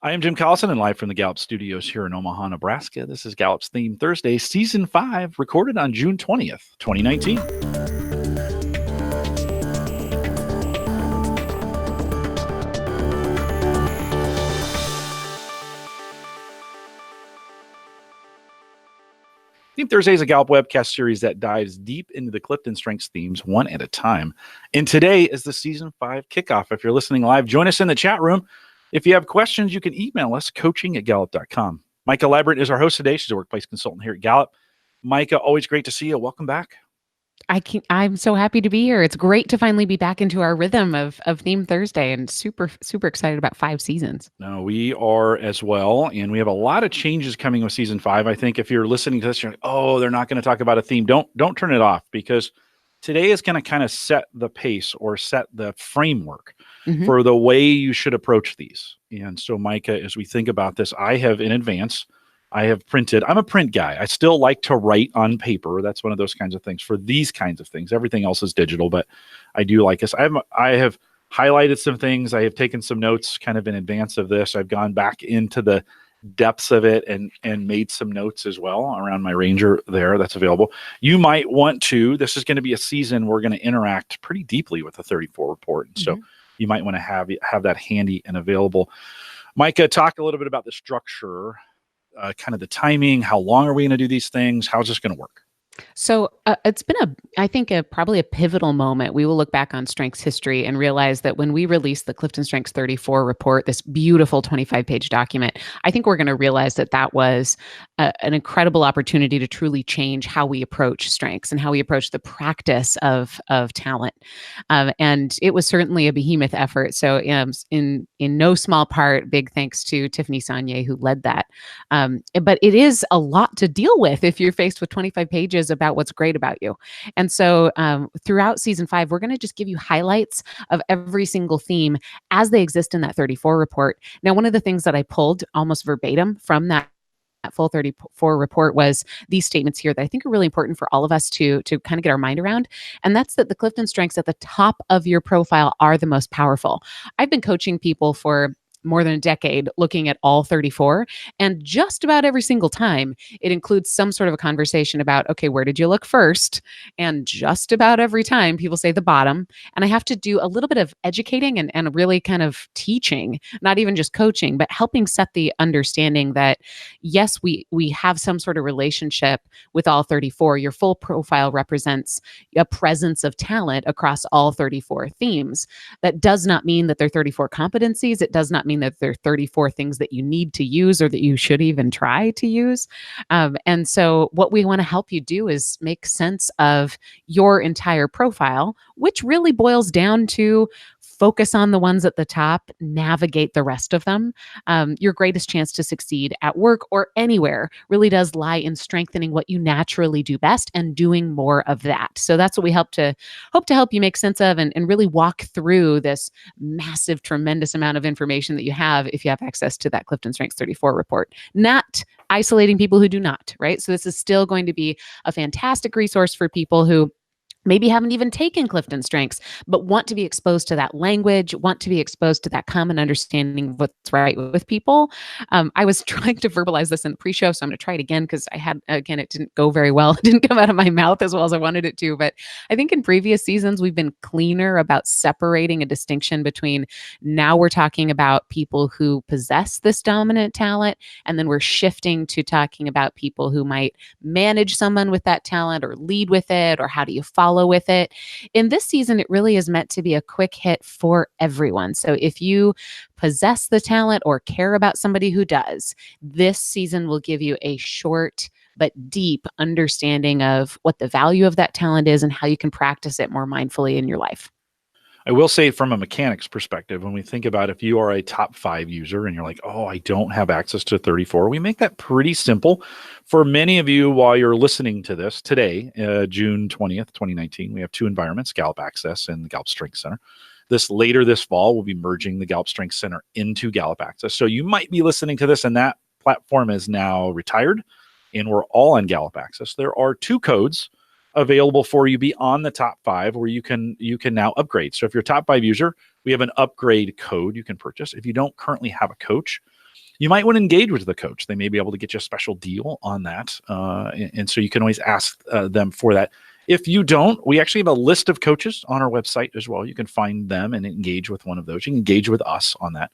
I am Jim Collison and live from the Gallup studios here in Omaha, Nebraska. This is Gallup's Theme Thursday, Season 5, recorded on June 20th, 2019. Theme Thursday is a Gallup webcast series that dives deep into the Clifton Strengths themes one at a time. And today is the Season 5 kickoff. If you're listening live, join us in the chat room. If you have questions, you can email us, coaching@gallup.com. Maika Leibbrandt is our host today. She's a workplace consultant here at Gallup. Maika, always great to see you. Welcome back. I'm so happy to be here. It's great to finally be back into our rhythm of Theme Thursday, and super excited about 5 seasons. No, we are as well, and we have a lot of changes coming with Season 5. I think if you're listening to this, you're like, oh, they're not going to talk about a theme. Don't turn it off, because today is going to kind of set the pace or set the framework for the way you should approach these. And so, Maika, as we think about this, I have printed. I'm a print guy. I still like to write on paper. That's one of those kinds of things for these kinds of things. Everything else is digital, but I do like this. I have highlighted some things. I have taken some notes kind of in advance of this. I've gone back into the depths of it and made some notes as well around my Ranger there that's available. You might want to, this is going to be a season we're going to interact pretty deeply with the 34 report. And so you might want to have that handy and available. Maika, talk a little bit about the structure, kind of the timing. How long are we going to do these things? How's this going to work? So it's been probably a pivotal moment. We will look back on strengths history and realize that when we released the Clifton Strengths 34 report, this beautiful 25-page document, I think we're going to realize that was an incredible opportunity to truly change how we approach strengths and how we approach the practice of talent. And it was certainly a behemoth effort. So in no small part, big thanks to Tiffany Saunier, who led that. But it is a lot to deal with if you're faced with 25 pages about what's great about you. And so throughout Season 5, we're going to just give you highlights of every single theme as they exist in that 34 report. Now, one of the things that I pulled almost verbatim from that full 34 report was these statements here that I think are really important for all of us to kind of get our mind around. And that's that the Clifton strengths at the top of your profile are the most powerful. I've been coaching people for more than a decade looking at all 34, and just about every single time it includes some sort of a conversation about, okay, where did you look first? And just about every time people say the bottom, and I have to do a little bit of educating and really kind of teaching, not even just coaching, but helping set the understanding that yes, we have some sort of relationship with all 34. Your full profile represents a presence of talent across all 34 themes. That does not mean that they're 34 competencies. It does not mean that there are 34 things that you need to use or that you should even try to use. And so what we want to help you do is make sense of your entire profile, which really boils down to focus on the ones at the top, navigate the rest of them. Your greatest chance to succeed at work or anywhere really does lie in strengthening what you naturally do best and doing more of that. So that's what we hope to help you make sense of and really walk through this massive, tremendous amount of information that you have if you have access to that Clifton Strengths 34 report. Not isolating people who do not, right? So this is still going to be a fantastic resource for people who maybe haven't even taken Clifton Strengths, but want to be exposed to that language, want to be exposed to that common understanding of what's right with people. I was trying to verbalize this in the pre-show, so I'm going to try it again because it didn't go very well. It didn't come out of my mouth as well as I wanted it to. But I think in previous seasons, we've been cleaner about separating a distinction between now we're talking about people who possess this dominant talent, and then we're shifting to talking about people who might manage someone with that talent or lead with it, or how do you follow with it. In this season, it really is meant to be a quick hit for everyone. So if you possess the talent or care about somebody who does, this season will give you a short but deep understanding of what the value of that talent is and how you can practice it more mindfully in your life. I will say from a mechanics perspective, when we think about if you are a top 5 user and you're like, oh, I don't have access to 34, we make that pretty simple. For many of you, while you're listening to this today, June 20th, 2019, we have 2 environments, Gallup Access and the Gallup Strengths Center. Later this fall, we'll be merging the Gallup Strengths Center into Gallup Access. So you might be listening to this and that platform is now retired and we're all on Gallup Access. There are 2 codes available for you beyond the top 5 where you can now upgrade. So if you're a top 5 user, we have an upgrade code you can purchase. If you don't currently have a coach, you might want to engage with the coach. They may be able to get you a special deal on that. And so you can always ask them for that. If you don't, we actually have a list of coaches on our website as well. You can find them and engage with one of those. You can engage with us on that.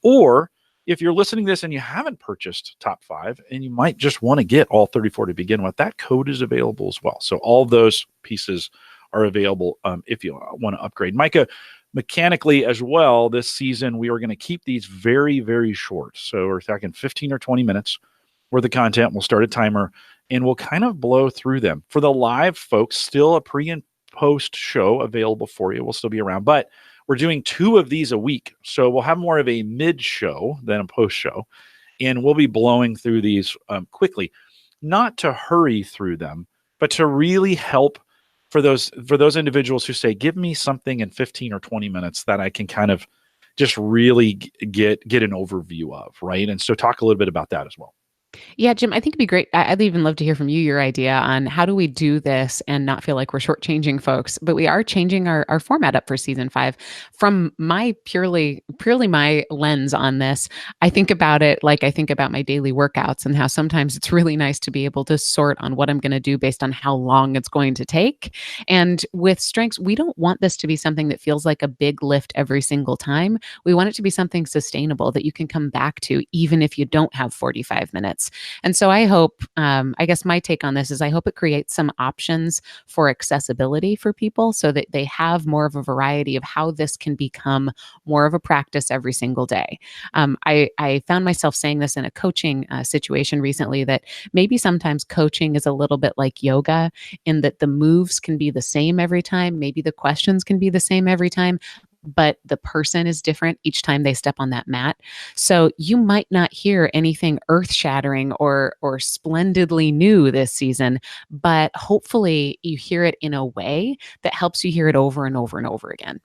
Or if you're listening to this and you haven't purchased Top 5 and you might just want to get all 34 to begin with, that code is available as well. So all those pieces are available if you want to upgrade. Maika, mechanically as well, this season, we are going to keep these very, very short. So we're talking 15 or 20 minutes worth of content. We'll start a timer and we'll kind of blow through them. For the live folks, still a pre and post show available for you. We'll still be around, but we're doing 2 of these a week. So we'll have more of a mid show than a post show. And we'll be blowing through these quickly, not to hurry through them, but to really help for those individuals who say, give me something in 15 or 20 minutes that I can kind of just really get an overview of, right? And so talk a little bit about that as well. Yeah, Jim, I think it'd be great. I'd even love to hear from you your idea on how do we do this and not feel like we're shortchanging folks, but we are changing our format up for season 5. From my purely my lens on this, I think about it like I think about my daily workouts and how sometimes it's really nice to be able to sort on what I'm going to do based on how long it's going to take. And with strengths, we don't want this to be something that feels like a big lift every single time. We want it to be something sustainable that you can come back to even if you don't have 45 minutes. And so I hope, I guess my take on this is I hope it creates some options for accessibility for people so that they have more of a variety of how this can become more of a practice every single day. I found myself saying this in a coaching situation recently, that maybe sometimes coaching is a little bit like yoga in that the moves can be the same every time. Maybe the questions can be the same every time, but the person is different each time they step on that mat. So you might not hear anything earth-shattering or splendidly new this season, but hopefully you hear it in a way that helps you hear it over and over and over again.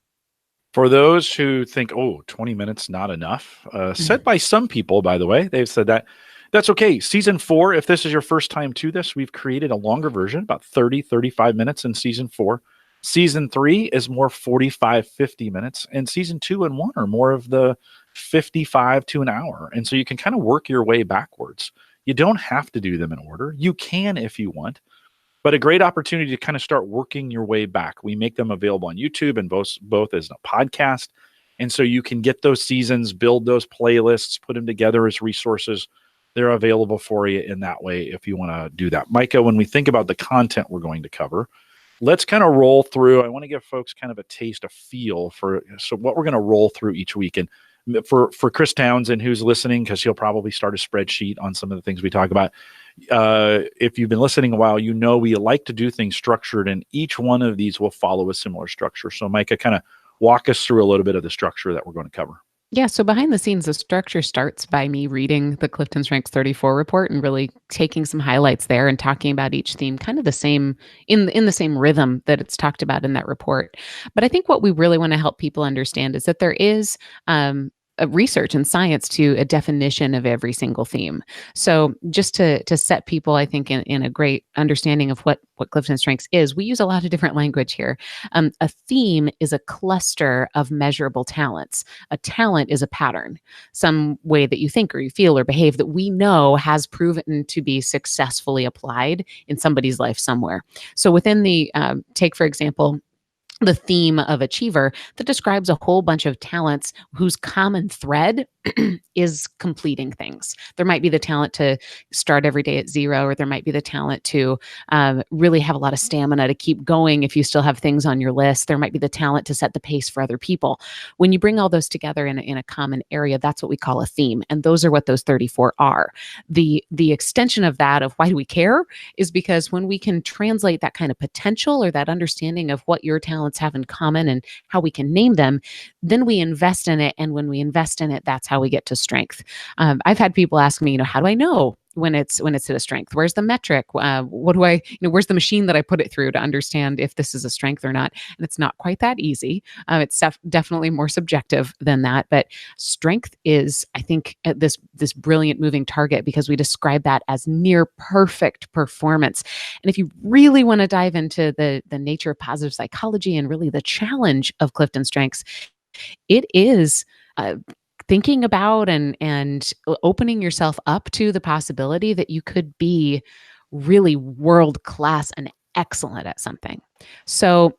For those who think, 20 minutes, not enough, said by some people, by the way, they've said that. That's okay. Season 4, if this is your first time to this, we've created a longer version, about 30, 35 minutes in season 4. Season 3 is more 45, 50 minutes, and season 2 and 1 are more of the 55 to an hour. And so you can kind of work your way backwards. You don't have to do them in order. You can if you want, but a great opportunity to kind of start working your way back. We make them available on YouTube and both as a podcast. And so you can get those seasons, build those playlists, put them together as resources. They're available for you in that way if you want to do that. Maika, when we think about the content we're going to cover, let's kind of roll through. I want to give folks kind of a taste, a feel for what we're going to roll through each week. And for Chris Townsend, who's listening, because he'll probably start a spreadsheet on some of the things we talk about. If you've been listening a while, you know we like to do things structured, and each one of these will follow a similar structure. So Maika, kind of walk us through a little bit of the structure that we're going to cover. Yeah, so behind the scenes, the structure starts by me reading the Clifton Strengths 34 report and really taking some highlights there and talking about each theme kind of the same, in the same rhythm that it's talked about in that report. But I think what we really want to help people understand is that there is a research and science to a definition of every single theme. So just to set people, I think, in a great understanding of what Clifton Strengths is, we use a lot of different language here. A theme is a cluster of measurable talents. A talent is a pattern, some way that you think or you feel or behave that we know has proven to be successfully applied in somebody's life somewhere. So within the, take for example, the theme of achiever, that describes a whole bunch of talents whose common thread is completing things. There might be the talent to start every day at 0, or there might be the talent to really have a lot of stamina to keep going if you still have things on your list. There might be the talent to set the pace for other people. When you bring all those together in a common area, that's what we call a theme. And those are what those 34 are. The extension of that, of why do we care, is because when we can translate that kind of potential or that understanding of what your talents have in common and how we can name them, then we invest in it. And when we invest in it, that's how we get to strength. I've had people ask me, how do I know when it's at a strength? Where's the metric? What do I, where's the machine that I put it through to understand if this is a strength or not? And it's not quite that easy. It's definitely more subjective than that. But strength is, I think, this brilliant moving target because we describe that as near perfect performance. And if you really want to dive into the nature of positive psychology and really the challenge of Clifton Strengths, it is thinking about and opening yourself up to the possibility that you could be really world class and excellent at something. So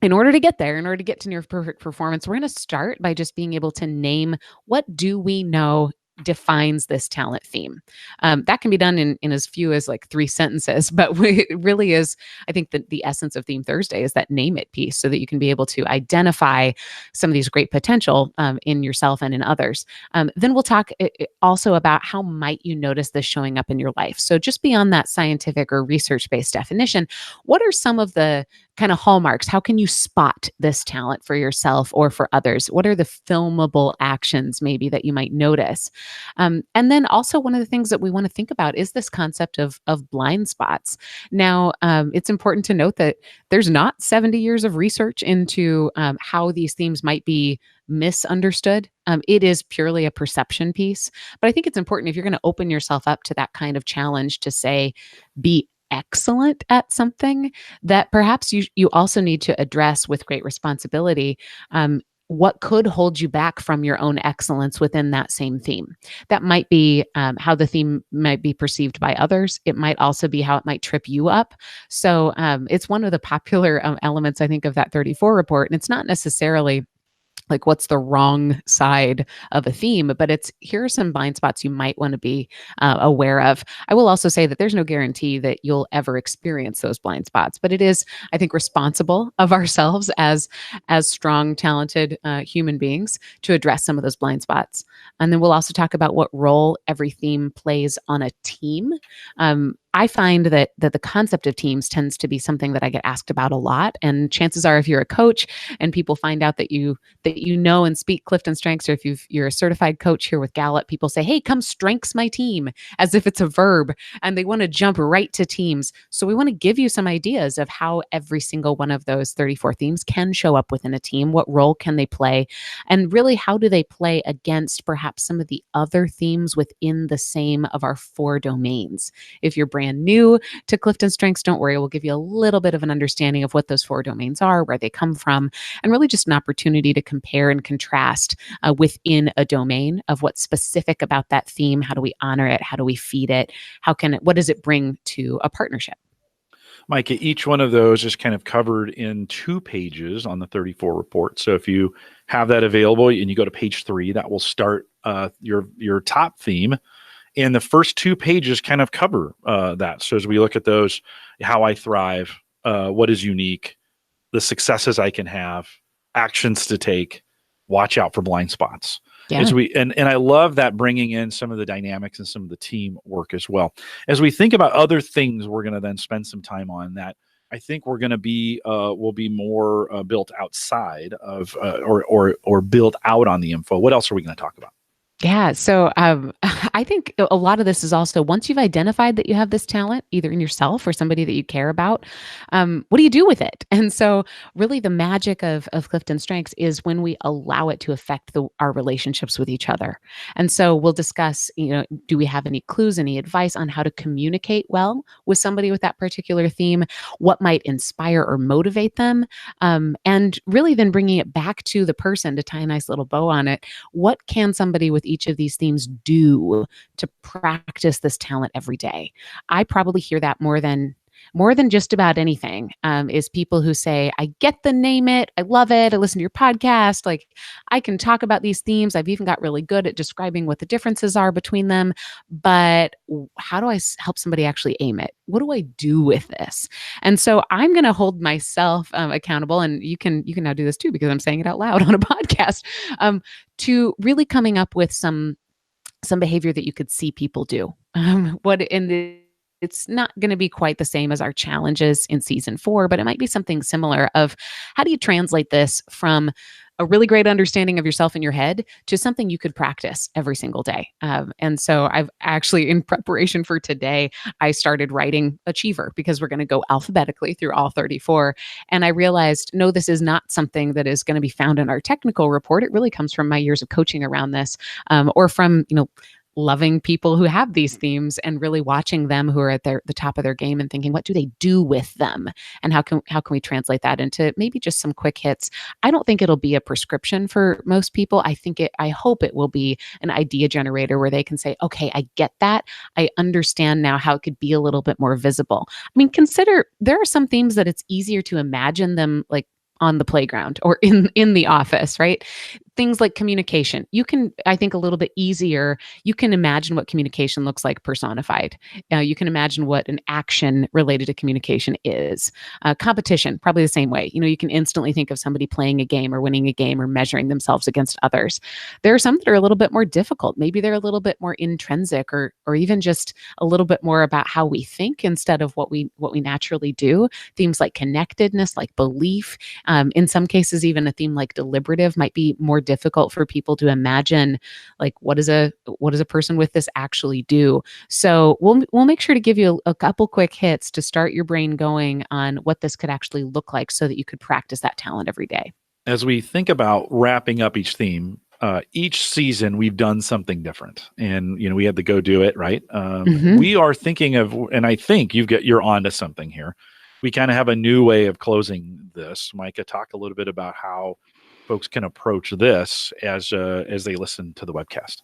in order to get there, in order to get to near perfect performance, we're going to start by just being able to name, what do we know defines this talent theme. That can be done in as few as like 3 sentences, but it really is, I think that the essence of Theme Thursday is that name it piece, so that you can be able to identify some of these great potential in yourself and in others. Then we'll talk also about how might you notice this showing up in your life. So just beyond that scientific or research-based definition, what are some of the kind of hallmarks? How can you spot this talent for yourself or for others? What are the filmable actions maybe that you might notice? And then also, one of the things that we want to think about is this concept of blind spots. Now, it's important to note that there's not 70 years of research into how these themes might be misunderstood. It is purely a perception piece. But I think it's important, if you're going to open yourself up to that kind of challenge, to say, be excellent at something, that perhaps you also need to address with great responsibility what could hold you back from your own excellence within that same theme. That might be how the theme might be perceived by others. It might also be how it might trip you up. So it's one of the popular elements, I think, of that 34 report. And it's not necessarily like what's the wrong side of a theme, but it's, here are some blind spots you might want to be aware of. I will also say that there's no guarantee that you'll ever experience those blind spots, but it is, I think, responsible of ourselves as strong, talented human beings to address some of those blind spots. And then we'll also talk about what role every theme plays on a team. I find that the concept of teams tends to be something that I get asked about a lot. And chances are, if you're a coach and people find out that you know and speak Clifton Strengths, or if you're a certified coach here with Gallup, people say, hey, come strengths my team, as if it's a verb, and they want to jump right to teams. So we want to give you some ideas of how every single one of those 34 themes can show up within a team. What role can they play? And really, how do they play against perhaps some of the other themes within the same of our 4 domains? If you're brand new to Clifton Strengths, don't worry, we'll give you a little bit of an understanding of what those 4 domains are, where they come from, and really just an opportunity to compare and contrast within a domain of what's specific about that theme. How do we honor it? How do we feed it? What does it bring to a partnership? Maika, each one of those is kind of covered in 2 pages on the 34 report. So if you have that available and you go to page 3, that will start your top theme. And the first 2 pages kind of cover that. So as we look at those, how I thrive, what is unique, the successes I can have, actions to take, watch out for blind spots. Yeah. And I love that, bringing in some of the dynamics and some of the team work as well. As we think about other things, we're going to then spend some time on that. I think we're going to be will be more built outside of or built out on the info. What else are we going to talk about? Yeah. So I think a lot of this is also, once you've identified that you have this talent, either in yourself or somebody that you care about, what do you do with it? And so really the magic of Clifton Strengths is when we allow it to affect our relationships with each other. And so we'll discuss, do we have any clues, any advice on how to communicate well with somebody with that particular theme? What might inspire or motivate them? And really then bringing it back to the person, to tie a nice little bow on it. What can somebody with each of these themes do to practice this talent every day? I probably hear that more than just about anything, is people who say, I get the name it, I love it, I listen to your podcast, like I can talk about these themes, I've even got really good at describing what the differences are between them, but how do I help somebody actually aim it? What do I do with this? And so I'm going to hold myself accountable, and you can now do this too, because I'm saying it out loud on a podcast, to really coming up with some behavior that you could see people do. It's not going to be quite the same as our challenges in season 4, but it might be something similar of, how do you translate this from a really great understanding of yourself in your head to something you could practice every single day? And so I've actually, in preparation for today, I started writing Achiever, because we're going to go alphabetically through all 34. And I realized, no, this is not something that is going to be found in our technical report. It really comes from my years of coaching around this, or from, loving people who have these themes and really watching them who are at the top of their game and thinking, what do they do with them? And how can we translate that into maybe just some quick hits? I don't think it'll be a prescription for most people. I hope it will be an idea generator where they can say, okay, I get that. I understand now how it could be a little bit more visible. I mean, consider there are some themes that it's easier to imagine them like on the playground or in the office, right? Things like communication. You can, I think, a little bit easier. You can imagine what communication looks like personified. You can imagine what an action related to communication is. Competition, probably the same way. You can instantly think of somebody playing a game or winning a game or measuring themselves against others. There are some that are a little bit more difficult. Maybe they're a little bit more intrinsic, or even just a little bit more about how we think instead of what we naturally do. Themes like connectedness, like belief. In some cases, even a theme like deliberative might be more difficult for people to imagine, like what does a person with this actually do. So we'll make sure to give you a couple quick hits to start your brain going on what this could actually look like so that you could practice that talent every day. As we think about wrapping up each theme, each season we've done something different, and we had to go do it right. We are thinking of, and I think you're onto something here. We kind of have a new way of closing this. Maika, talk a little bit about how folks can approach this as they listen to the webcast.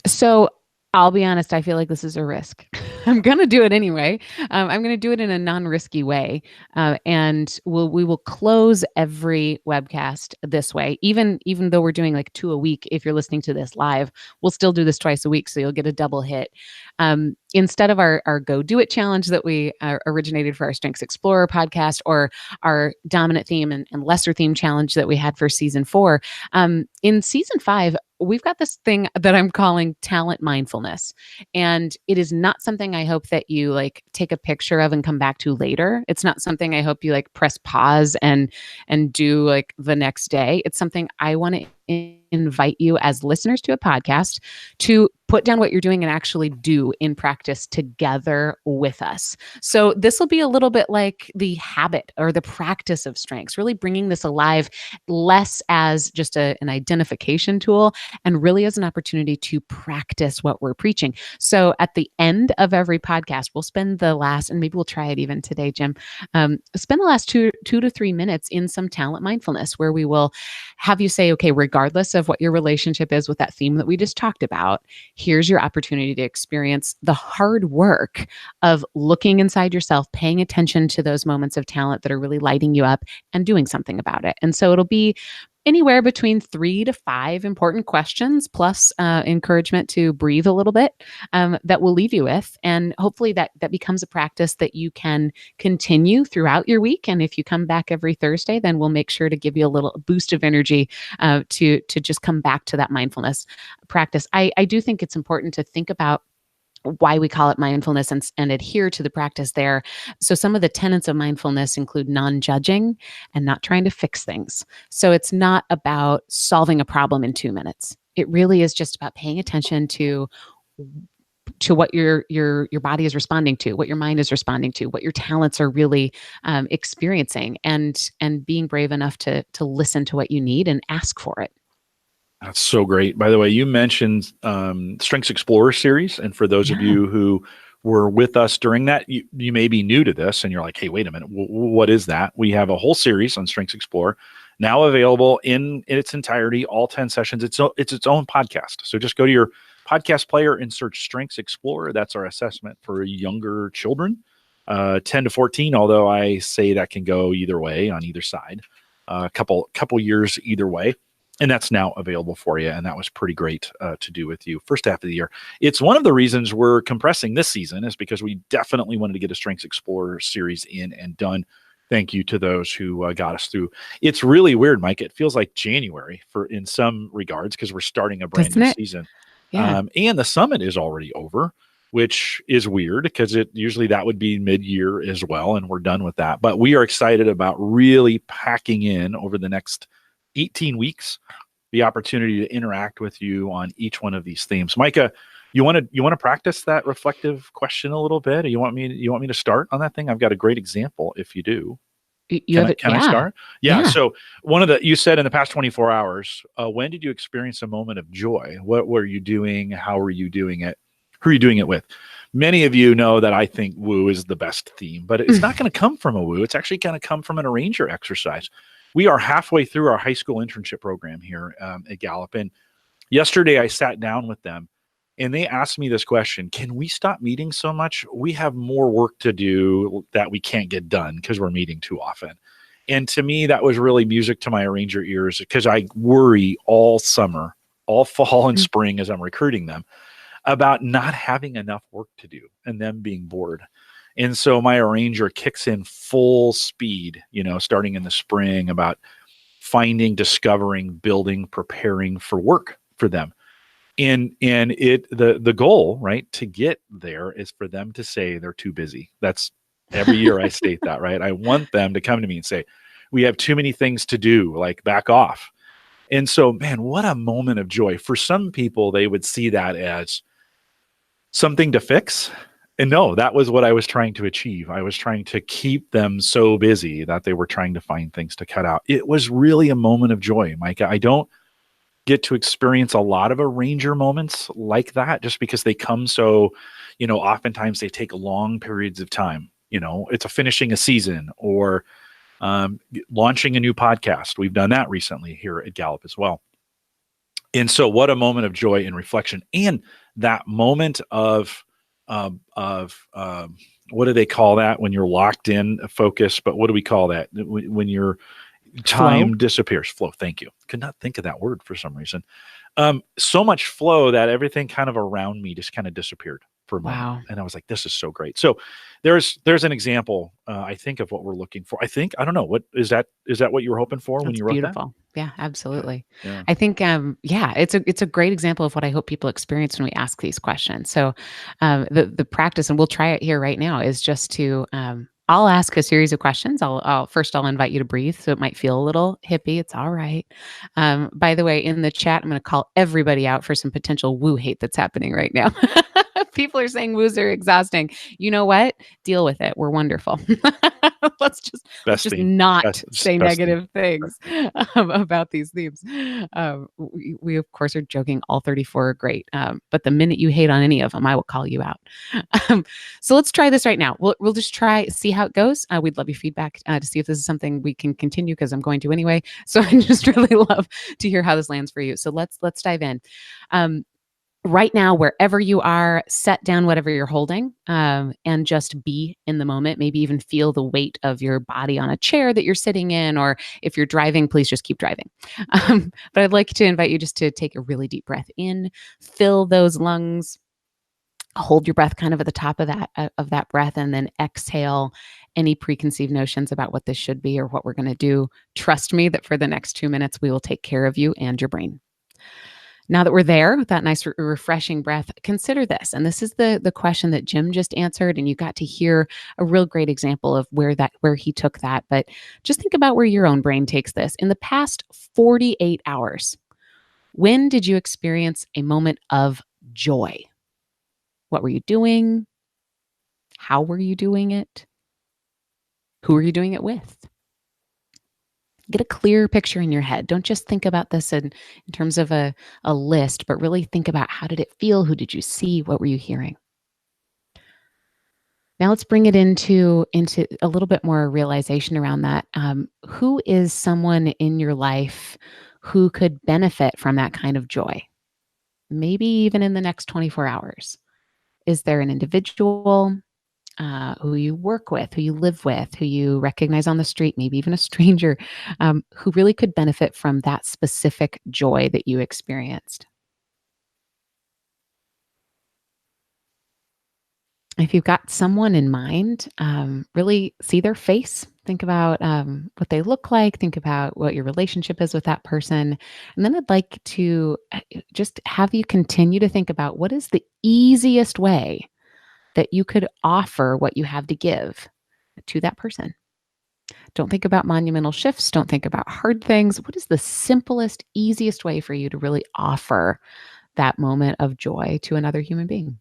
So I'll be honest, I feel like this is a risk. I'm going to do it anyway. I'm going to do it in a non-risky way. And we will close every webcast this way. Even though we're doing like 2 a week, if you're listening to this live, we'll still do this twice a week. So you'll get a double hit. Instead of our Go Do It challenge that we originated for our Strengths Explorer podcast, or our dominant theme and lesser theme challenge that we had for season 4, in season 5, we've got this thing that I'm calling talent mindfulness. And it is not something I hope that you like take a picture of and come back to later. It's not something I hope you like press pause and do like the next day. It's something I want to invite you as listeners to a podcast to put down what you're doing and actually do in practice together with us. So this will be a little bit like the habit or the practice of strengths, really bringing this alive less as just an identification tool and really as an opportunity to practice what we're preaching. So at the end of every podcast, we'll spend the last, and maybe we'll try it even today, Jim, spend the last two to 3 minutes in some talent mindfulness, where we will have you say, okay, regardless of what your relationship is with that theme that we just talked about, here's your opportunity to experience the hard work of looking inside yourself, paying attention to those moments of talent that are really lighting you up and doing something about it. And so it'll be anywhere between 3 to 5 important questions, plus encouragement to breathe a little bit, that we'll leave you with. And hopefully that becomes a practice that you can continue throughout your week. And if you come back every Thursday, then we'll make sure to give you a little boost of energy to just come back to that mindfulness practice. I do think it's important to think about why we call it mindfulness and adhere to the practice there. So some of the tenets of mindfulness include non-judging and not trying to fix things. So it's not about solving a problem in 2 minutes. It really is just about paying attention to what your body is responding to, what your mind is responding to, what your talents are really experiencing, and being brave enough to listen to what you need and ask for it. That's so great. By the way, you mentioned Strengths Explorer series. And for those of you who were with us during that, you may be new to this and you're like, hey, wait a minute, what is that? We have a whole series on Strengths Explorer now available in its entirety, all 10 sessions. It's its own podcast. So just go to your podcast player and search Strengths Explorer. That's our assessment for younger children, 10 to 14, although I say that can go either way on either side, a couple years either way. And that's now available for you. And that was pretty great to do with you first half of the year. It's one of the reasons we're compressing this season, is because we definitely wanted to get a Strengths Explorer series in and done. Thank you to those who got us through. It's really weird, Mike. It feels like January in some regards, because we're starting a brand new season. Yeah. And the summit is already over, which is weird because usually that would be mid-year as well. And we're done with that. But we are excited about really packing in over the next 18 weeks, the opportunity to interact with you on each one of these themes. Maika, you want to practice that reflective question a little bit? Or you want me to start on that thing? I've got a great example if you do. You have it. Can I Yeah. start? Yeah. So you said in the past 24 hours, when did you experience a moment of joy? What were you doing? How were you doing it? Who are you doing it with? Many of you know that I think woo is the best theme, but it's not going to come from a woo. It's actually going to come from an arranger exercise. We are halfway through our high school internship program here at Gallup. And yesterday I sat down with them and they asked me this question: can we stop meeting so much? We have more work to do that we can't get done because we're meeting too often. And to me, that was really music to my arranger ears, because I worry all summer, all fall and spring as I'm recruiting them about not having enough work to do and them being bored. And so my arranger kicks in full speed, starting in the spring, about finding, discovering, building, preparing for work for them. And the goal, right, to get there is for them to say they're too busy. That's every year I state that, right? I want them to come to me and say, we have too many things to do, like back off. And so, man, what a moment of joy. For some people, they would see that as something to fix. And no, that was what I was trying to achieve. I was trying to keep them so busy that they were trying to find things to cut out. It was really a moment of joy, Maika. I don't get to experience a lot of arranger moments like that, just because they come so, oftentimes they take long periods of time. It's finishing a season or launching a new podcast. We've done that recently here at Gallup as well. And so what a moment of joy and reflection, and that moment of what do they call that when you're locked in focus? But what do we call that when your time disappears? Flow. Thank you. Could not think of that word for some reason. So much flow that everything kind of around me just kind of disappeared for a moment. Wow. And I was like, this is so great. So there's an example, I think, of what we're looking for. I don't know, what is that what you were hoping for when you wrote beautiful. Yeah, absolutely. Yeah. I think, it's a great example of what I hope people experience when we ask these questions. So the practice, and we'll try it here right now, is just to, I'll ask a series of questions. I'll invite you to breathe. So it might feel a little hippie. It's all right. By the way, in the chat, I'm going to call everybody out for some potential woo hate that's happening right now. People are saying woos are exhausting. You know what? Deal with it. We're wonderful. let's just not say negative things about these themes. We of course are joking. All 34 are great. But the minute you hate on any of them, I will call you out. So let's try this right now. We'll just see how it goes. We'd love your feedback to see if this is something we can continue, because I'm going to anyway. So I just really love to hear how this lands for you. So let's dive in. Right now, wherever you are, set down whatever you're holding, and just be in the moment. Maybe even feel the weight of your body on a chair that you're sitting in, or if you're driving, please just keep driving. But I'd like to invite you just to take a really deep breath in, fill those lungs, hold your breath kind of at the top of that breath, and then exhale any preconceived notions about what this should be or what we're going to do. Trust me that for the next 2 minutes, we will take care of you and your brain. Now that we're there with that nice refreshing breath, consider this. And this is the question that Jim just answered, and you got to hear a real great example of where he took that. But just think about where your own brain takes this. In the past 48 hours, when did you experience a moment of joy? What were you doing? How were you doing it? Who were you doing it with? Get a clear picture in your head. Don't just think about this in terms of a list, but really think about, how did it feel? Who did you see? What were you hearing? Now let's bring it into a little bit more realization around that. Who is someone in your life who could benefit from that kind of joy? Maybe even in the next 24 hours. Is there an individual who you work with, who you live with, who you recognize on the street, maybe even a stranger, who really could benefit from that specific joy that you experienced? If you've got someone in mind, really see their face. Think about what they look like. Think about what your relationship is with that person. And then I'd like to just have you continue to think about, what is the easiest way that you could offer what you have to give to that person. Don't think about monumental shifts. Don't think about hard things. What is the simplest, easiest way for you to really offer that moment of joy to another human being?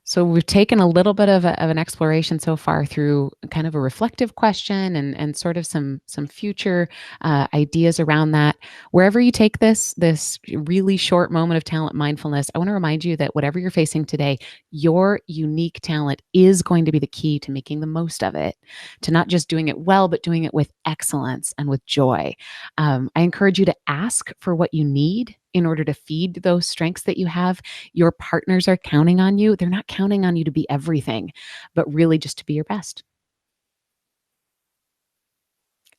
So we've taken a little bit of an exploration so far through kind of a reflective question and sort of some future ideas around that. Wherever you take this really short moment of talent mindfulness, I want to remind you that whatever you're facing today, your unique talent is going to be the key to making the most of it, to not just doing it well, but doing it with excellence and with joy. I encourage you to ask for what you need in order to feed those strengths that you have. Your partners are counting on you. They're not counting on you to be everything, but really just to be your best.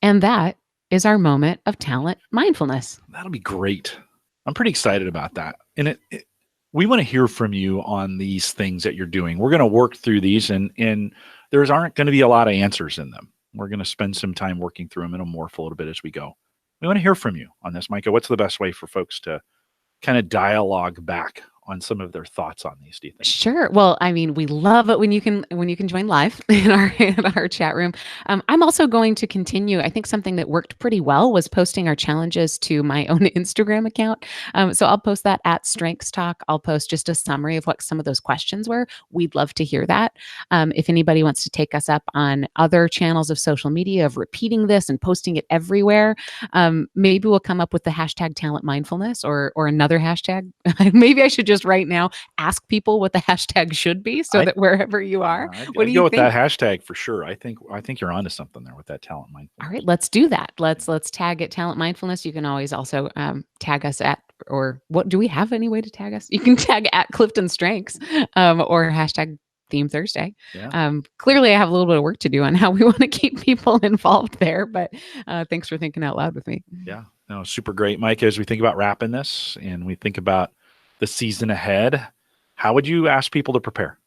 And that is our moment of talent mindfulness. That'll be great. I'm pretty excited about that. And we want to hear from you on these things that you're doing. We're going to work through these, and there aren't going to be a lot of answers in them. We're going to spend some time working through them and morph a little bit as we go. We want to hear from you on this, Maika. What's the best way for folks to kind of dialogue back on some of their thoughts on these, do you think? Sure. Well, I mean, we love it when you can join live in our chat room. I'm also going to continue. I think something that worked pretty well was posting our challenges to my own Instagram account. So I'll post that at Strengths Talk. I'll post just a summary of what some of those questions were. We'd love to hear that. If anybody wants to take us up on other channels of social media of repeating this and posting it everywhere, maybe we'll come up with the hashtag talent mindfulness or another hashtag. Maybe I should just right now ask people what the hashtag should be so that wherever you are, what do you go with think? that hashtag for sure. I think you're onto something there with that talent mindfulness. All right, let's do that. Let's tag it talent mindfulness. You can always also tag us at, or what do we have any way to tag us? You can tag at Clifton Strengths or hashtag Theme Thursday. Yeah. Clearly, I have a little bit of work to do on how we want to keep people involved there, but thanks for thinking out loud with me. Yeah, no, super great, Maika. As we think about wrapping this and we think about the season ahead, how would you ask people to prepare?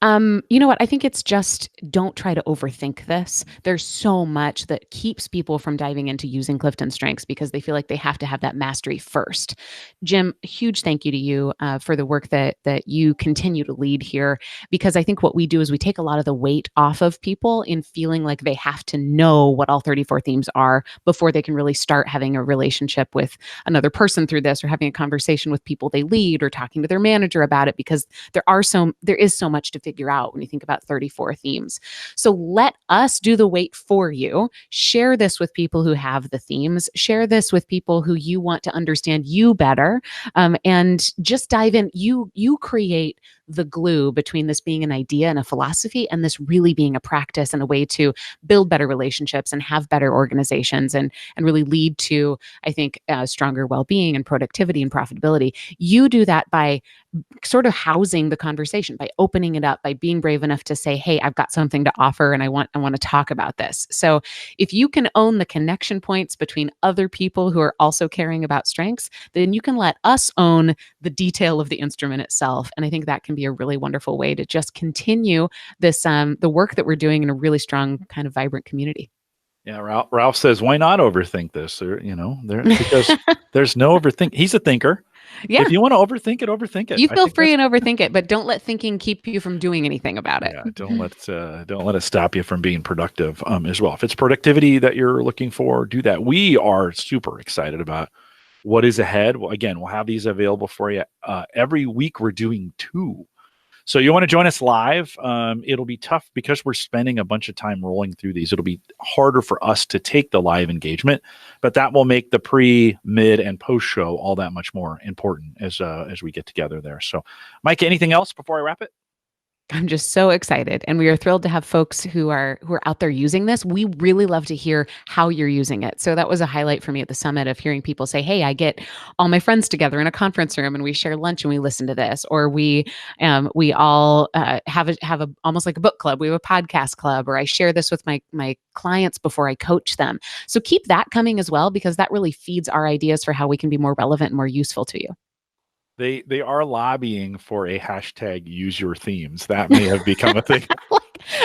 You know what? I think it's just don't try to overthink this. There's so much that keeps people from diving into using Clifton Strengths because they feel like they have to have that mastery first. Jim, huge thank you to you for the work that you continue to lead here, because I think what we do is we take a lot of the weight off of people in feeling like they have to know what all 34 themes are before they can really start having a relationship with another person through this, or having a conversation with people they lead, or talking to their manager about it, because there is so much to figure out when you think about 34 themes. So let us do the weight for you. Share this with people who have the themes. Share this with people who you want to understand you better, and just dive in. You create the glue between this being an idea and a philosophy and this really being a practice and a way to build better relationships and have better organizations and really lead to, I think, stronger well-being and productivity and profitability. You do that by sort of housing the conversation, by opening it up, by being brave enough to say, hey, I've got something to offer and I want to talk about this. So if you can own the connection points between other people who are also caring about strengths, then you can let us own the detail of the instrument itself. And I think that can be a really wonderful way to just continue this, the work that we're doing in a really strong, kind of vibrant community. Yeah, Ralph says, why not overthink this? Because there's no overthink. He's a thinker. Yeah. If you want to overthink it. You feel free and overthink it, but don't let thinking keep you from doing anything about it. Yeah, don't let it stop you from being productive as well. If it's productivity that you're looking for, do that. We are super excited about what is ahead. Well, again, we'll have these available for you every week. We're doing 2. So you want to join us live. It'll be tough because we're spending a bunch of time rolling through these. It'll be harder for us to take the live engagement, but that will make the pre, mid, and post show all that much more important as we get together there. So, Maika, anything else before I wrap it? I'm just so excited. And we are thrilled to have folks who are out there using this. We really love to hear how you're using it. So that was a highlight for me at the summit, of hearing people say, hey, I get all my friends together in a conference room and we share lunch and we listen to this. Or we all have a almost like a book club. We have a podcast club, or I share this with my clients before I coach them. So keep that coming as well, because that really feeds our ideas for how we can be more relevant and more useful to you. They are lobbying for a hashtag use your themes. That may have become a thing.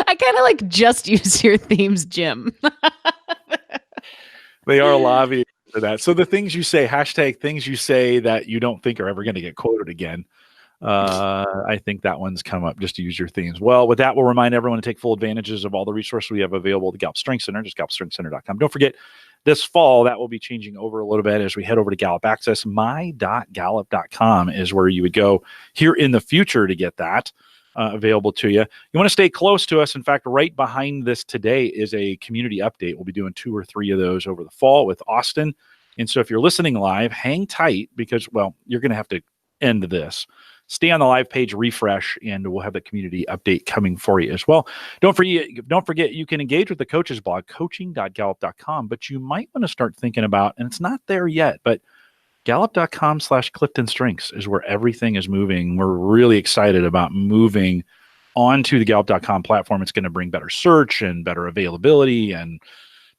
I kind of like just use your themes, Jim. They are lobbying for that. So the things you say, hashtag things you say that you don't think are ever going to get quoted again. I think that one's come up, just to use your themes. Well, with that, we'll remind everyone to take full advantages of all the resources we have available at the Gallup Strength Center, just gallupstrengthcenter.com. Don't forget, this fall, that will be changing over a little bit as we head over to Gallup Access. My.gallup.com is where you would go here in the future to get that. available to you. You want to stay close to us. In fact, right behind this today is a community update. We'll be doing 2 or 3 of those over the fall with Austin. And so if you're listening live, hang tight because, well, you're going to have to end this. Stay on the live page, refresh, and we'll have the community update coming for you as well. Don't forget, you can engage with the coaches blog, coaching.gallup.com, but you might want to start thinking about, and it's not there yet, but gallup.com/CliftonStrengths is where everything is moving. We're really excited about moving onto the Gallup.com platform. It's going to bring better search and better availability and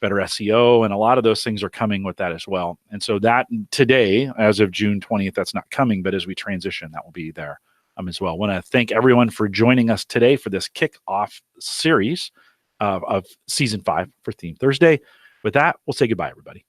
better SEO, and a lot of those things are coming with that as well. And so that today, as of June 20th, that's not coming, but as we transition, that will be there as well. I want to thank everyone for joining us today for this kickoff series of season 5 for Theme Thursday. With that, we'll say goodbye, everybody.